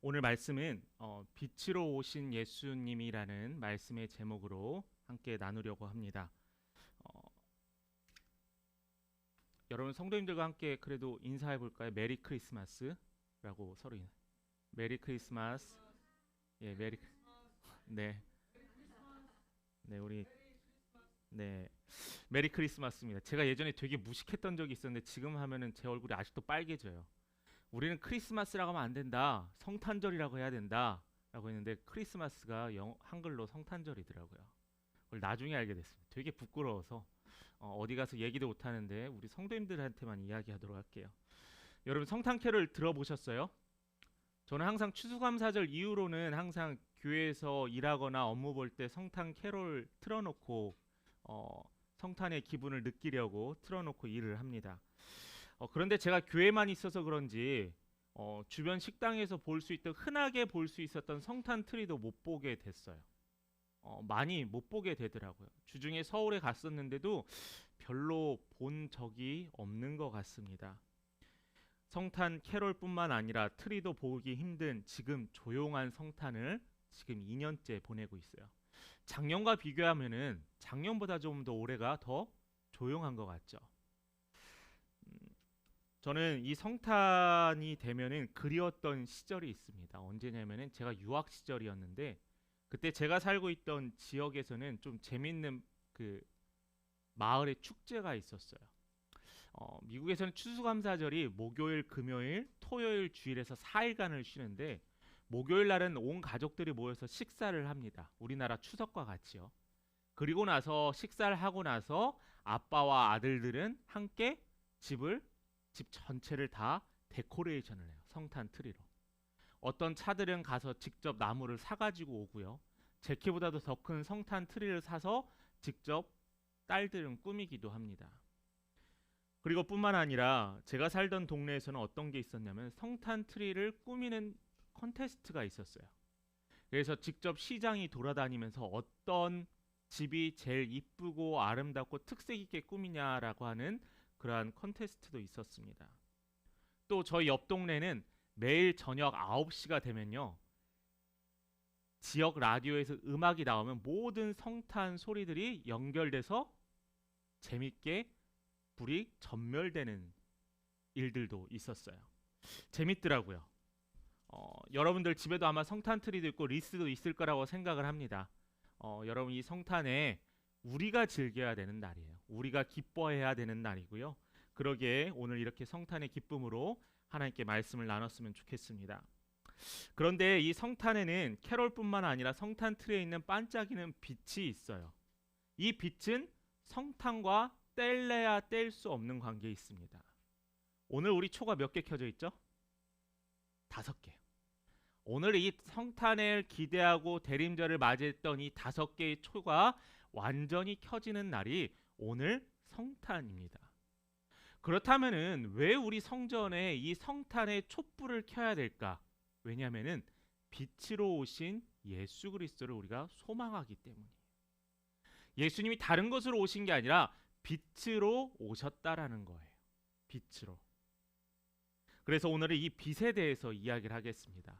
오늘 말씀은 빛으로 오신 예수님이라는 말씀의 제목으로 함께 나누려고 합니다. 어, 여러분 성도님들과 함께 그래도 인사해 볼까요? 메리 크리스마스라고 서로 메리 크리스마스. 예, 네. 네, 우리 네. 메리 크리스마스입니다. 제가 예전에 되게 무식했던 적이 있었는데 지금 하면은 제 얼굴이 아직도 빨개져요. 우리는 크리스마스라고 하면 안 된다. 성탄절이라고 해야 된다. 라고 했는데 크리스마스가 한글로 성탄절이더라고요. 그걸 나중에 알게 됐습니다. 되게 부끄러워서 디 가서 얘기도 못 하는데 우리 성도님들한테만 이야기하도록 할게요. 여러분 성탄 캐롤 들어보셨어요? 저는 항상 추수감사절 이후로는 항상 교회에서 일하거나 업무 볼 때 성탄 캐롤 틀어놓고 어, 성탄의 기분을 느끼려고 틀어놓고 일을 합니다. 그런데 제가 교회만 있어서 그런지 주변 식당에서 볼 수 있던 흔하게 볼 수 있었던 성탄 트리도 못 보게 됐어요. 많이 못 보게 되더라고요. 주중에 서울에 갔었는데도 별로 본 적이 없는 것 같습니다. 성탄 캐롤뿐만 아니라 트리도 보기 힘든 지금 조용한 성탄을 지금 2년째 보내고 있어요. 작년과 비교하면은 작년보다 좀 더 올해가 더 조용한 것 같죠. 저는 이 성탄이 되면은 그리웠던 시절이 있습니다. 언제냐면은 제가 유학 시절이었는데 그때 제가 살고 있던 지역에서는 좀 재밌는 그 마을의 축제가 있었어요. 미국에서는 추수감사절이 목요일, 금요일, 토요일, 주일에서 4일간을 쉬는데 목요일 날은 온 가족들이 모여서 식사를 합니다. 우리나라 추석과 같이요. 그리고 나서 식사를 하고 나서 아빠와 아들들은 함께 집 전체를 다 데코레이션을 해요. 성탄 트리로. 어떤 차들은 가서 직접 나무를 사가지고 오고요. 제 키보다도 더 큰 성탄 트리를 사서 직접 딸들은 꾸미기도 합니다. 그리고 뿐만 아니라 제가 살던 동네에서는 어떤 게 있었냐면 성탄 트리를 꾸미는 컨테스트가 있었어요. 그래서 직접 시장이 돌아다니면서 어떤 집이 제일 이쁘고 아름답고 특색 있게 꾸미냐라고 하는 그러한 컨테스트도 있었습니다. 또 저희 옆 동네는 매일 저녁 9시가 되면요. 지역 라디오에서 음악이 나오면 모든 성탄 소리들이 연결돼서 재밌게 불이 전멸되는 일들도 있었어요. 재밌더라고요. 여러분들 집에도 아마 성탄 트리도 있고 리스도 있을 거라고 생각을 합니다. 여러분 이 성탄에 우리가 즐겨야 되는 날이에요. 우리가 기뻐해야 되는 날이고요. 그러기에 오늘 이렇게 성탄의 기쁨으로 하나님께 말씀을 나눴으면 좋겠습니다. 그런데 이 성탄에는 캐롤뿐만 아니라 성탄 트리에 있는 반짝이는 빛이 있어요. 이 빛은 성탄과 뗄래야 뗄 수 없는 관계에 있습니다. 오늘 우리 초가 몇 개 켜져 있죠? 5개. 오늘 이 성탄을 기대하고 대림절을 맞이했던 이 5개의 초가 완전히 켜지는 날이 오늘 성탄입니다. 그렇다면은 왜 우리 성전에 이 성탄의 촛불을 켜야 될까? 왜냐하면은 빛으로 오신 예수 그리스도를 우리가 소망하기 때문이에요. 예수님이 다른 것으로 오신 게 아니라 빛으로 오셨다라는 거예요. 빛으로. 그래서 오늘은 이 빛에 대해서 이야기를 하겠습니다.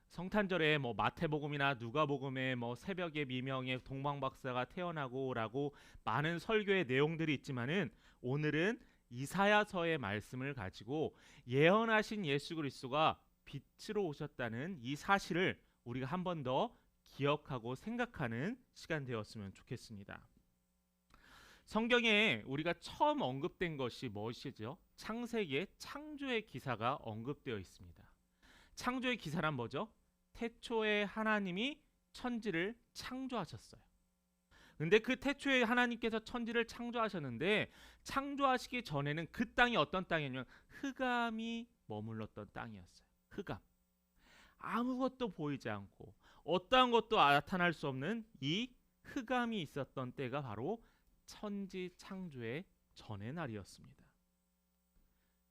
성탄절에 뭐 마태복음이나 누가복음에 뭐 새벽에 미명에 동방박사가 태어나고라고 많은 설교의 내용들이 있지만은 오늘은 이사야서의 말씀을 가지고 예언하신 예수 그리스도가 빛으로 오셨다는 이 사실을 우리가 한 번 더 기억하고 생각하는 시간 되었으면 좋겠습니다. 성경에 우리가 처음 언급된 것이 무엇이죠? 창세기의 창조의 기사가 언급되어 있습니다. 창조의 기사란 뭐죠? 태초에 하나님이 천지를 창조하셨어요. 근데 그 태초에 하나님께서 천지를 창조하셨는데 창조하시기 전에는 그 땅이 어떤 땅이냐면 흑암이 머물렀던 땅이었어요. 흑암. 아무것도 보이지 않고 어떠한 것도 나타날 수 없는 이 흑암이 있었던 때가 바로 천지 창조의 전의 날이었습니다.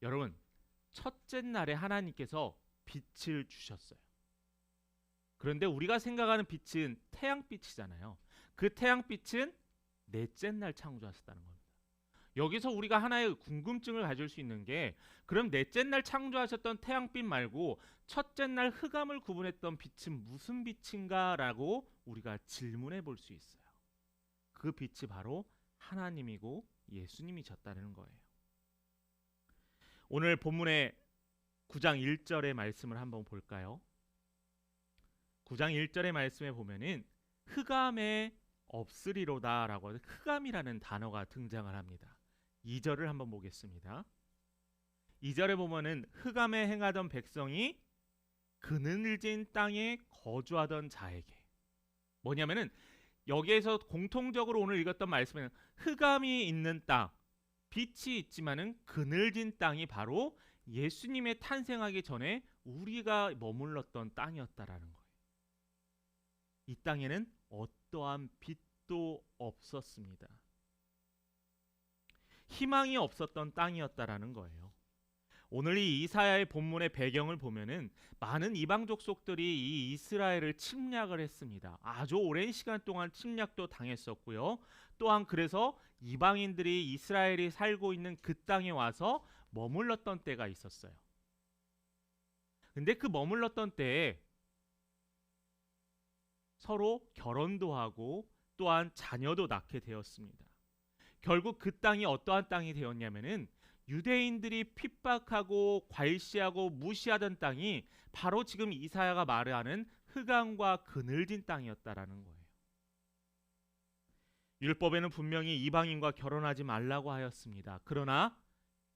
여러분, 첫째 날에 하나님께서 빛을 주셨어요. 그런데 우리가 생각하는 빛은 태양빛이잖아요. 그 태양빛은 넷째 날 창조하셨다는 겁니다. 여기서 우리가 하나의 궁금증을 가질 수 있는 게, 그럼 넷째 날 창조하셨던 태양빛 말고 첫째 날 흑암을 구분했던 빛은 무슨 빛인가 라고 우리가 질문해 볼 수 있어요. 그 빛이 바로 하나님이고 예수님이셨다는 거예요. 오늘 본문의 9장 1절의 말씀을 한번 볼까요? 9장 1절의 말씀에 보면은 흑암에 없으리로다 라고 하는 흑암이라는 단어가 등장을 합니다. 2절을 한번 보겠습니다. 2절에 보면은 흑암에 행하던 백성이 그늘진 땅에 거주하던 자에게, 뭐냐면은 여기에서 공통적으로 오늘 읽었던 말씀은 흑암이 있는 땅, 빛이 있지만은 그늘진 땅이 바로 예수님의 탄생하기 전에 우리가 머물렀던 땅이었다라는 거예요. 이 땅에는 어떠한 빛도 없었습니다. 희망이 없었던 땅이었다라는 거예요. 오늘 이 이사야의 본문의 배경을 보면은 많은 이방 족속들이 이 이스라엘을 침략을 했습니다. 아주 오랜 시간 동안 침략도 당했었고요. 또한 그래서 이방인들이 이스라엘이 살고 있는 그 땅에 와서 머물렀던 때가 있었어요. 근데 그 머물렀던 때에 서로 결혼도 하고 또한 자녀도 낳게 되었습니다. 결국 그 땅이 어떠한 땅이 되었냐면은 유대인들이 핍박하고 괄시하고 무시하던 땅이 바로 지금 이사야가 말하는 흑암과 그늘진 땅이었다라는 거예요. 율법에는 분명히 이방인과 결혼하지 말라고 하였습니다. 그러나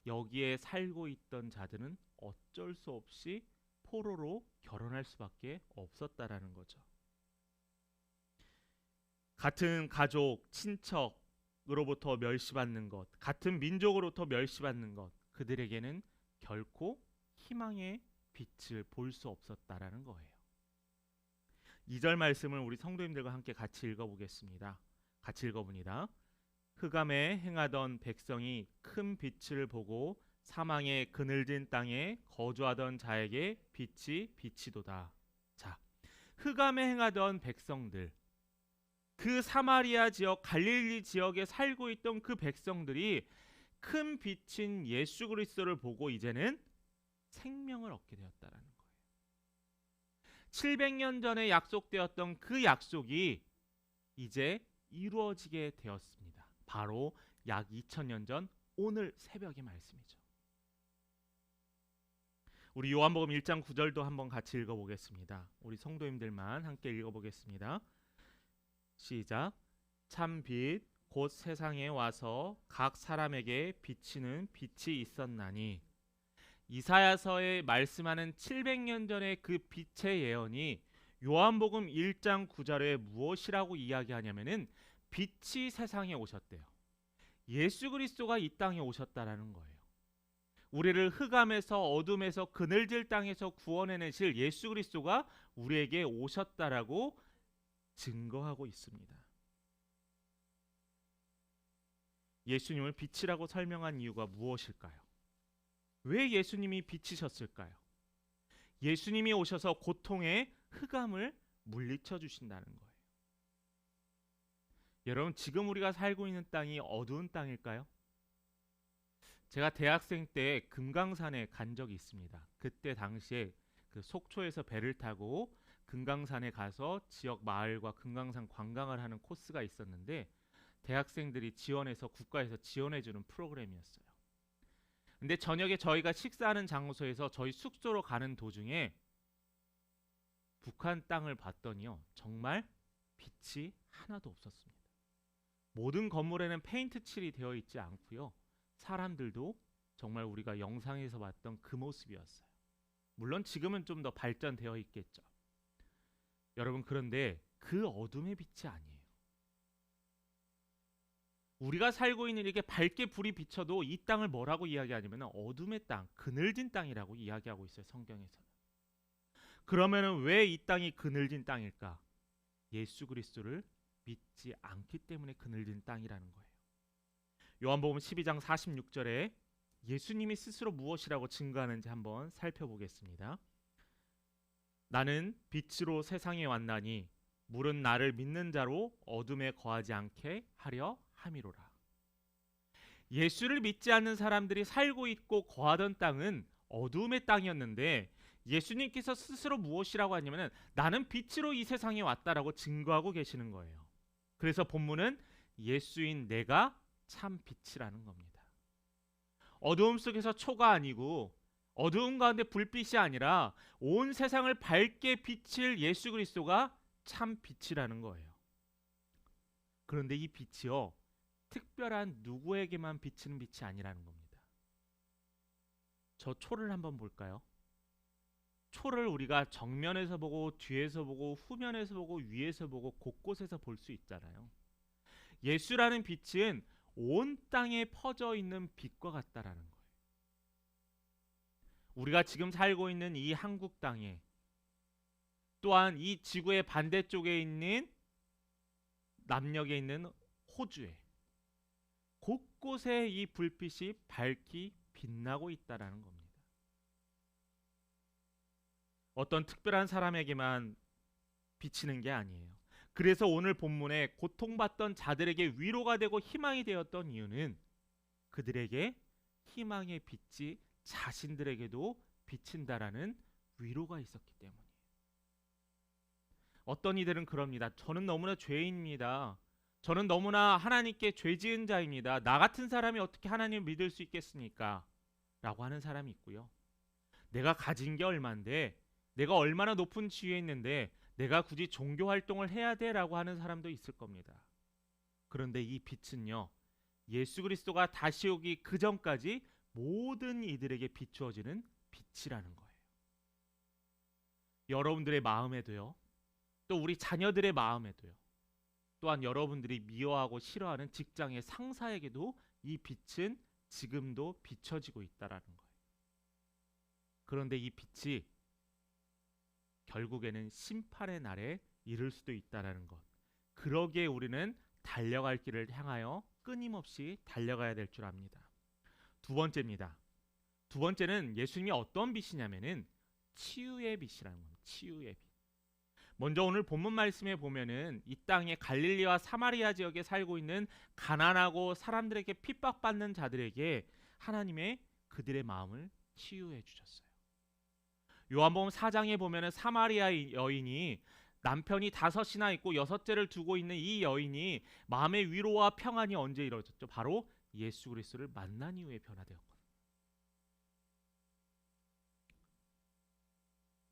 여기에 살고 있던 자들은 어쩔 수 없이 포로로 결혼할 수밖에 없었다라는 거죠. 같은 가족, 친척으로부터 멸시받는 것, 같은 민족으로부터 멸시받는 것, 그들에게는 결코 희망의 빛을 볼 수 없었다라는 거예요. 2절 말씀을 우리 성도님들과 함께 같이 읽어보겠습니다. 같이 읽어봅니다. 흑암에 행하던 백성이 큰 빛을 보고 사망의 그늘진 땅에 거주하던 자에게 빛이 비치도다. 자, 흑암에 행하던 백성들, 그 사마리아 지역, 갈릴리 지역에 살고 있던 그 백성들이 큰 빛인 예수 그리스도를 보고 이제는 생명을 얻게 되었다라는 거예요. 700년 전에 약속되었던 그 약속이 이제 이루어지게 되었습니다. 바로 약 2000년 전 오늘 새벽의 말씀이죠. 우리 요한복음 1장 9절도 한번 같이 읽어보겠습니다. 우리 성도님들만 함께 읽어보겠습니다. 시작. 참 빛 곧 세상에 와서 각 사람에게 비치는 빛이 있었나니. 이사야서에 말씀하는 700년 전의 그 빛의 예언이 요한복음 1장 9절에 무엇이라고 이야기하냐면은 빛이 세상에 오셨대요. 예수 그리스도가 이 땅에 오셨다라는 거예요. 우리를 흑암에서 어둠에서 그늘질 땅에서 구원해내실 예수 그리스도가 우리에게 오셨다라고 증거하고 있습니다. 예수님을 빛이라고 설명한 이유가 무엇일까요? 왜 예수님이 빛이셨을까요? 예수님이 오셔서 고통의 흑암을 물리쳐 주신다는 거예요. 여러분, 지금 우리가 살고 있는 땅이 어두운 땅일까요? 제가 대학생 때 금강산에 간 적이 있습니다. 그때 당시에 그 속초에서 배를 타고 금강산에 가서 지역 마을과 금강산 관광을 하는 코스가 있었는데, 대학생들이 지원해서 국가에서 지원해주는 프로그램이었어요. 근데 저녁에 저희가 식사하는 장소에서 저희 숙소로 가는 도중에 북한 땅을 봤더니요, 정말 빛이 하나도 없었습니다. 모든 건물에는 페인트 칠이 되어 있지 않고요, 사람들도 정말 우리가 영상에서 봤던 그 모습이었어요. 물론 지금은 좀 더 발전되어 있겠죠. 여러분, 그런데 그 어둠의 빛이 아니에요. 우리가 살고 있는 이렇게 밝게 불이 비춰도 이 땅을 뭐라고 이야기하냐면 어둠의 땅, 그늘진 땅이라고 이야기하고 있어요, 성경에서는. 그러면은 왜 이 땅이 그늘진 땅일까? 예수 그리스도를 믿지 않기 때문에 그늘진 땅이라는 거예요. 요한복음 12장 46절에 예수님이 스스로 무엇이라고 증거하는지 한번 살펴보겠습니다. 나는 빛으로 세상에 왔나니 물은 나를 믿는 자로 어둠에 거하지 않게 하려 함이로라. 예수를 믿지 않는 사람들이 살고 있고 거하던 땅은 어두움의 땅이었는데 예수님께서 스스로 무엇이라고 하냐면 나는 빛으로 이 세상에 왔다라고 증거하고 계시는 거예요. 그래서 본문은 예수인 내가 참 빛이라는 겁니다. 어두움 속에서 초가 아니고 어두움 가운데 불빛이 아니라 온 세상을 밝게 비칠 예수 그리스도가 참 빛이라는 거예요. 그런데 이 빛이요, 특별한 누구에게만 비치는 빛이 아니라는 겁니다. 저 초를 한번 볼까요? 초를 우리가 정면에서 보고 뒤에서 보고 후면에서 보고 위에서 보고 곳곳에서 볼 수 있잖아요. 예수라는 빛은 온 땅에 퍼져 있는 빛과 같다라는 거예요. 우리가 지금 살고 있는 이 한국 땅에, 또한 이 지구의 반대쪽에 있는 남녘에 있는 호주에 곳곳에 이 불빛이 밝히 빛나고 있다라는 겁니다. 어떤 특별한 사람에게만 비치는 게 아니에요. 그래서 오늘 본문에 고통받던 자들에게 위로가 되고 희망이 되었던 이유는 그들에게 희망의 빛이 자신들에게도 비친다라는 위로가 있었기 때문이에요. 어떤 이들은 그럽니다. 저는 너무나 죄인입니다. 저는 너무나 하나님께 죄 지은 자입니다. 나 같은 사람이 어떻게 하나님을 믿을 수 있겠습니까? 라고 하는 사람이 있고요. 내가 가진 게 얼만데, 내가 얼마나 높은 지위에 있는데 내가 굳이 종교 활동을 해야 돼? 라고 하는 사람도 있을 겁니다. 그런데 이 빛은요, 예수 그리스도가 다시 오기 그 전까지 모든 이들에게 비추어지는 빛이라는 거예요. 여러분들의 마음에도요, 또 우리 자녀들의 마음에도요, 또한 여러분들이 미워하고 싫어하는 직장의 상사에게도 이 빛은 지금도 비춰지고 있다라는 거예요. 그런데 이 빛이 결국에는 심판의 날에 이를 수도 있다라는 것. 그러기에 우리는 달려갈 길을 향하여 끊임없이 달려가야 될 줄 압니다. 두 번째입니다. 두 번째는 예수님이 어떤 빛이냐면은 치유의 빛이라는 겁니다. 치유의 빛. 먼저 오늘 본문 말씀에 보면은 이 땅에 갈릴리와 사마리아 지역에 살고 있는 가난하고 사람들에게 핍박받는 자들에게 하나님의 그들의 마음을 치유해 주셨어요. 요한복음 4장에 보면은 사마리아 여인이 남편이 5이나 있고 6째를 두고 있는 이 여인이 마음의 위로와 평안이 언제 이루어졌죠? 바로 예수 그리스도를 만난 이후에 변화되었거든요.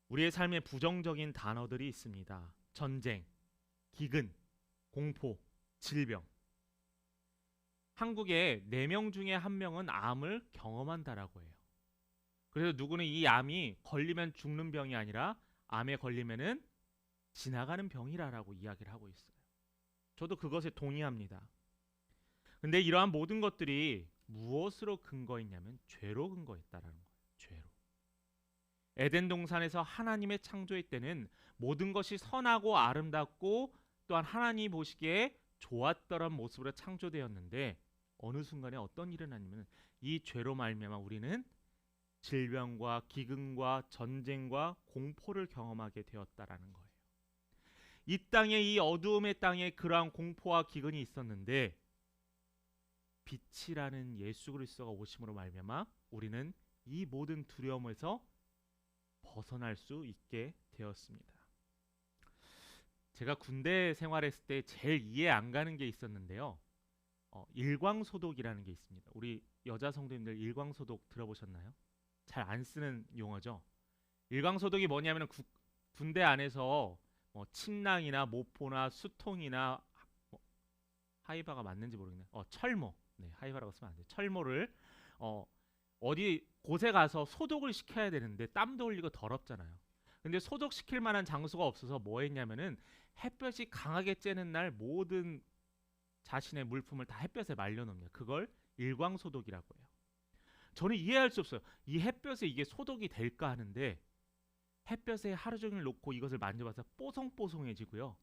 우리의 삶에 부정적인 단어들이 있습니다. 전쟁, 기근, 공포, 질병. 한국에 4명 중에 1명은 암을 경험한다라고 해요. 그래서 누구는 이 암이 걸리면 죽는 병이 아니라 암에 걸리면은 지나가는 병이라고 이야기를 하고 있어요. 저도 그것에 동의합니다. 근데 이러한 모든 것들이 무엇으로 근거했냐면 죄로 근거했다라는 거예요. 죄로. 에덴 동산에서 하나님의 창조의 때는 모든 것이 선하고 아름답고 또한 하나님이 보시기에 좋았더란 모습으로 창조되었는데 어느 순간에 어떤 일이 일어나냐면 이 죄로 말미암아 우리는 질병과 기근과 전쟁과 공포를 경험하게 되었다라는 거예요. 이 땅에, 이 어두움의 땅에 그러한 공포와 기근이 있었는데 빛이라는 예수 그리스도가 오심으로 말미암아 우리는 이 모든 두려움에서 벗어날 수 있게 되었습니다. 제가 군대 생활했을 때 제일 이해 안 가는 게 있었는데요. 일광소독이라는 게 있습니다. 우리 여자 성도님들 일광소독 들어보셨나요? 잘 안 쓰는 용어죠. 일광소독이 뭐냐면 군대 안에서 침낭이나 모포나 수통이나 하이바가 맞는지 모르겠네요. 철모, 네, 하이바라고 쓰면 안 돼요. 철모를 어디 곳에 가서 소독을 시켜야 되는데 땀도 흘리고 더럽잖아요. 근데 소독시킬 만한 장소가 없어서 뭐 했냐면은 햇볕이 강하게 쬐는 날 모든 자신의 물품을 다 햇볕에 말려놓습니다. 그걸 일광소독이라고 해요. 저는 이해할 수 없어요. 이 햇볕에 이게 소독이 될까 하는데 햇볕에 하루 종일 놓고 이것을 만져봐서 뽀송뽀송해지고요.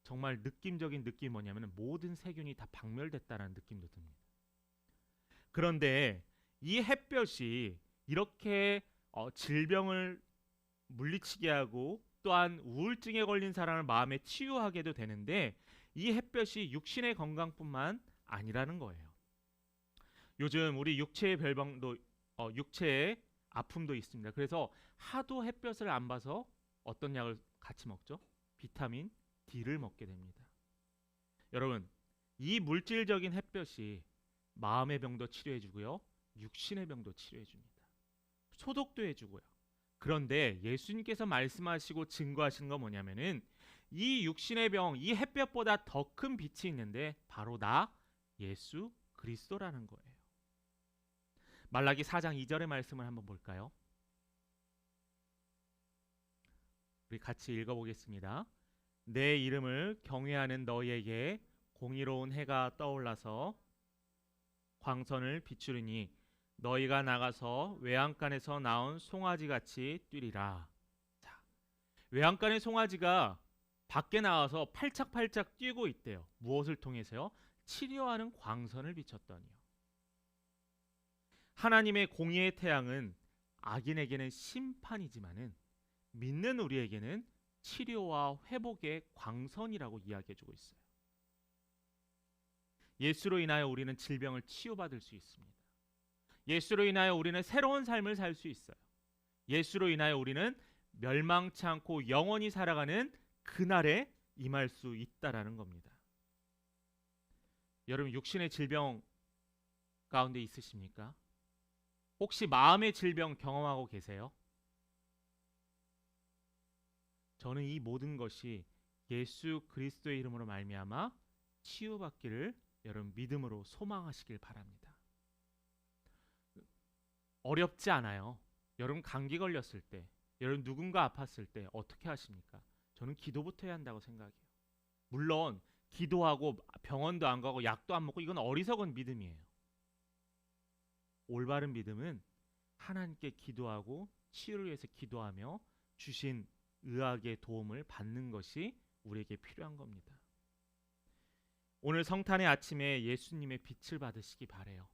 정말 느낌적인 느낌이 뭐냐면 모든 세균이 다 박멸됐다는 느낌도 듭니다. 그런데 이 햇볕이 이렇게 질병을 물리치게 하고 또한 우울증에 걸린 사람을 마음에 치유하게도 되는데 이 햇볕이 육신의 건강뿐만 아니라는 거예요. 요즘 우리 육체의 별방도 육체의 아픔도 있습니다. 그래서 하도 햇볕을 안 봐서 어떤 약을 같이 먹죠? 비타민 D를 먹게 됩니다. 여러분, 이 물질적인 햇볕이 마음의 병도 치료해 주고요. 육신의 병도 치료해 줍니다. 소독도 해 주고요. 그런데 예수님께서 말씀하시고 증거하신 건 뭐냐면은 이 육신의 병, 이 햇볕보다 더 큰 빛이 있는데 바로 나 예수 그리스도라는 거예요. 말라기 4장 2절의 말씀을 한번 볼까요? 우리 같이 읽어보겠습니다. 내 이름을 경외하는 너희에게 공의로운 해가 떠올라서 광선을 비추리니 너희가 나가서 외양간에서 나온 송아지같이 뛰리라. 자, 외양간의 송아지가 밖에 나와서 팔짝팔짝 뛰고 있대요. 무엇을 통해서요? 치료하는 광선을 비췄더니요. 하나님의 공의의 태양은 악인에게는 심판이지만은 믿는 우리에게는 치료와 회복의 광선이라고 이야기해주고 있어요. 예수로 인하여 우리는 질병을 치유받을 수 있습니다. 예수로 인하여 우리는 새로운 삶을 살 수 있어요. 예수로 인하여 우리는 멸망치 않고 영원히 살아가는 그날에 임할 수 있다라는 겁니다. 여러분, 육신의 질병 가운데 있으십니까? 혹시 마음의 질병 경험하고 계세요? 저는 이 모든 것이 예수 그리스도의 이름으로 말미암아 치유받기를 여러분 믿음으로 소망하시길 바랍니다. 어렵지 않아요. 여러분 감기 걸렸을 때, 여러분 누군가 아팠을 때 어떻게 하십니까? 저는 기도부터 해야 한다고 생각해요. 물론 기도하고 병원도 안 가고 약도 안 먹고 이건 어리석은 믿음이에요. 올바른 믿음은 하나님께 기도하고 치유를 위해서 기도하며 주신 의학의 도움을 받는 것이 우리에게 필요한 겁니다. 오늘 성탄의 아침에 예수님의 빛을 받으시기 바래요.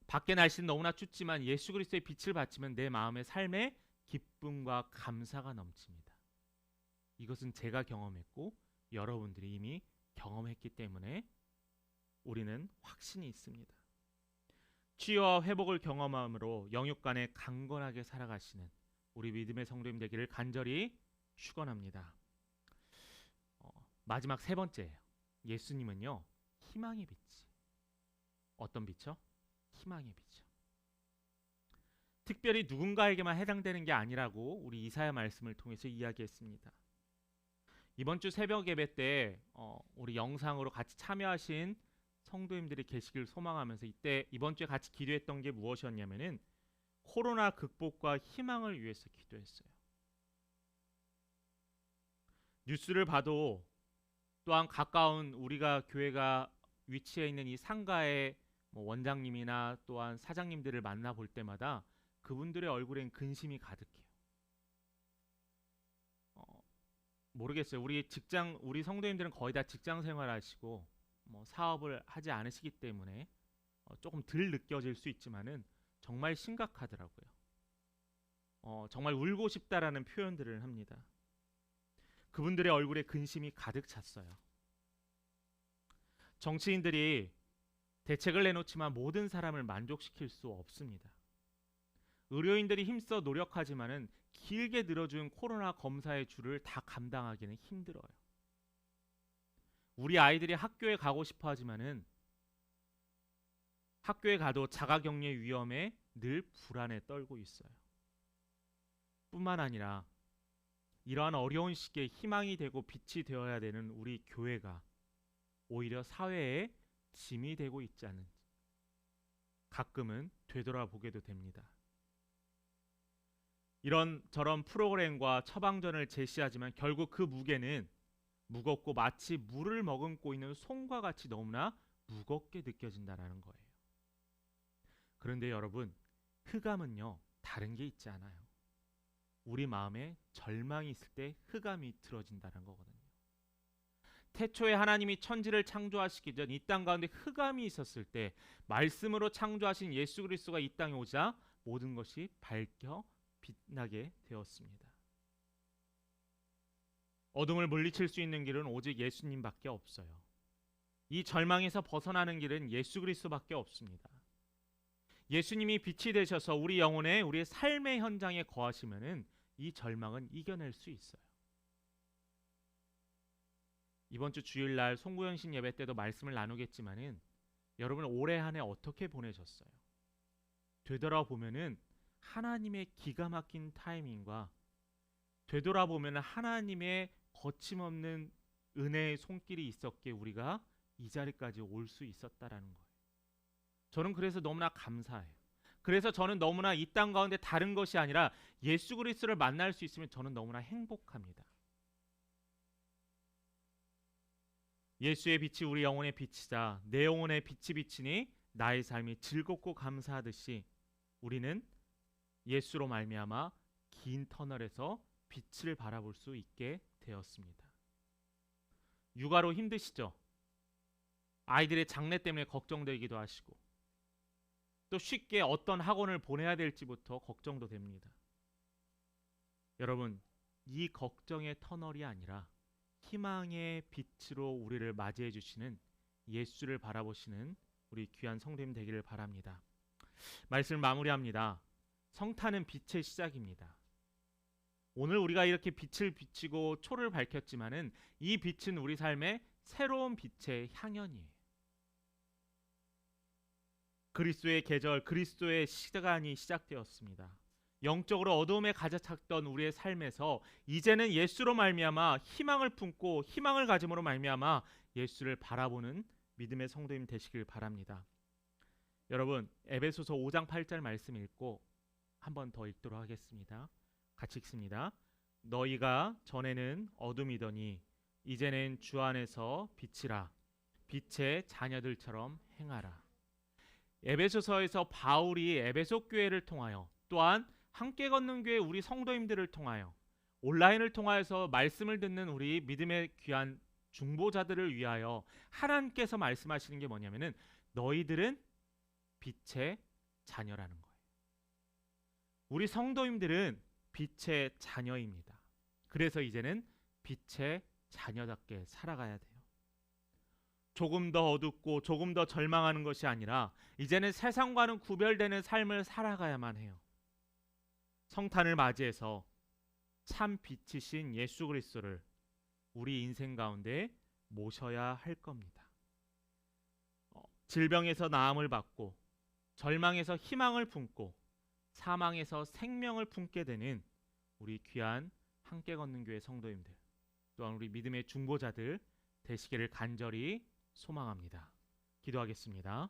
밖에 날씨는 너무나 춥지만 예수 그리스도의 빛을 받으면 내 마음의 삶에 기쁨과 감사가 넘칩니다. 이것은 제가 경험했고 여러분들이 이미 경험했기 때문에 우리는 확신이 있습니다. 치유와 회복을 경험함으로 영육간에 강건하게 살아가시는 우리 믿음의 성도님 되기를 간절히 축원합니다. 마지막 세 번째예요. 예수님은요 희망의 빛. 어떤 빛이요? 희망의 빛이요. 특별히 누군가에게만 해당되는 게 아니라고 우리 이사야 말씀을 통해서 이야기했습니다. 이번 주 새벽 예배 때 우리 영상으로 같이 참여하신 성도님들이 계시길 소망하면서 이번 주에 같이 기도했던 게 무엇이었냐면은 코로나 극복과 희망을 위해서 기도했어요. 뉴스를 봐도 또한 가까운 우리가 교회가 위치해 있는 이 상가의 원장님이나 또한 사장님들을 만나볼 때마다 그분들의 얼굴엔 근심이 가득해요. 모르겠어요. 우리 성도님들은 거의 다 직장 생활하시고 사업을 하지 않으시기 때문에 조금 덜 느껴질 수 있지만은 정말 심각하더라고요. 정말 울고 싶다라는 표현들을 합니다. 그분들의 얼굴에 근심이 가득 찼어요. 정치인들이 대책을 내놓지만 모든 사람을 만족시킬 수 없습니다. 의료인들이 힘써 노력하지만은 길게 늘어준 코로나 검사의 줄을 다 감당하기는 힘들어요. 우리 아이들이 학교에 가고 싶어 하지만은 학교에 가도 자가격리 위험에 늘 불안에 떨고 있어요. 뿐만 아니라 이러한 어려운 시기에 희망이 되고 빛이 되어야 되는 우리 교회가 오히려 사회에 짐이 되고 있지 않은지 가끔은 되돌아보게도 됩니다. 이런저런 프로그램과 처방전을 제시하지만 결국 그 무게는 무겁고 마치 물을 머금고 있는 송과 같이 너무나 무겁게 느껴진다는 거예요. 그런데 여러분, 흑암은요 다른 게 있지 않아요. 우리 마음에 절망이 있을 때 흑암이 들어진다는 거거든요. 태초에 하나님이 천지를 창조하시기 전 이 땅 가운데 흑암이 있었을 때 말씀으로 창조하신 예수 그리스도가 이 땅에 오자 모든 것이 밝혀 빛나게 되었습니다. 어둠을 물리칠 수 있는 길은 오직 예수님밖에 없어요. 이 절망에서 벗어나는 길은 예수 그리스도밖에 없습니다. 예수님이 빛이 되셔서 우리 영혼에 우리의 삶의 현장에 거하시면은 이 절망은 이겨낼 수 있어요. 이번 주 주일날 송구영신 예배 때도 말씀을 나누겠지만은 여러분 올해 한 해 어떻게 보내셨어요? 되돌아보면은 하나님의 기가 막힌 타이밍과 되돌아보면은 하나님의 거침없는 은혜의 손길이 있었기에 우리가 이 자리까지 올 수 있었다라는 거예요. 저는 그래서 너무나 감사해요. 그래서 저는 너무나 이 땅 가운데 다른 것이 아니라 예수 그리스도를 만날 수 있으면 저는 너무나 행복합니다. 예수의 빛이 우리 영혼의 빛이자 내 영혼의 빛이 비치니 나의 삶이 즐겁고 감사하듯이 우리는 예수로 말미암아 긴 터널에서 빛을 바라볼 수 있게 되었습니다. 육아로 힘드시죠? 아이들의 장래 때문에 걱정되기도 하시고 또 쉽게 어떤 학원을 보내야 될지부터 걱정도 됩니다. 여러분, 이 걱정의 터널이 아니라 희망의 빛으로 우리를 맞이해 주시는 예수를 바라보시는 우리 귀한 성도님 되기를 바랍니다. 말씀을 마무리합니다. 성탄은 빛의 시작입니다. 오늘 우리가 이렇게 빛을 비치고 초를 밝혔지만은 이 빛은 우리 삶의 새로운 빛의 향연이에요. 그리스도의 계절, 그리스도의 시간이 시작되었습니다. 영적으로 어두움에 가득 찼던 우리의 삶에서 이제는 예수로 말미암아 희망을 품고 희망을 가짐으로 말미암아 예수를 바라보는 믿음의 성도님 되시길 바랍니다. 여러분, 에베소서 5장 8절 말씀 읽고 한 번 더 읽도록 하겠습니다. 같이 읽습니다. 너희가 전에는 어둠이더니 이제는 주 안에서 빛이라. 빛의 자녀들처럼 행하라. 에베소서에서 바울이 에베소 교회를 통하여 또한 함께 걷는 교회 우리 성도님들을 통하여 온라인을 통하여서 말씀을 듣는 우리 믿음의 귀한 중보자들을 위하여 하나님께서 말씀하시는 게 뭐냐면은 너희들은 빛의 자녀라는 거예요. 우리 성도님들은 빛의 자녀입니다. 그래서 이제는 빛의 자녀답게 살아가야 돼요. 조금 더 어둡고 조금 더 절망하는 것이 아니라 이제는 세상과는 구별되는 삶을 살아가야만 해요. 성탄을 맞이해서 참 빛이신 예수 그리스도를 우리 인생 가운데 모셔야 할 겁니다. 질병에서 나음을 받고 절망에서 희망을 품고 사망에서 생명을 품게 되는 우리 귀한 함께 걷는 교회 성도님들 또한 우리 믿음의 중보자들 되시기를 간절히 소망합니다. 기도하겠습니다.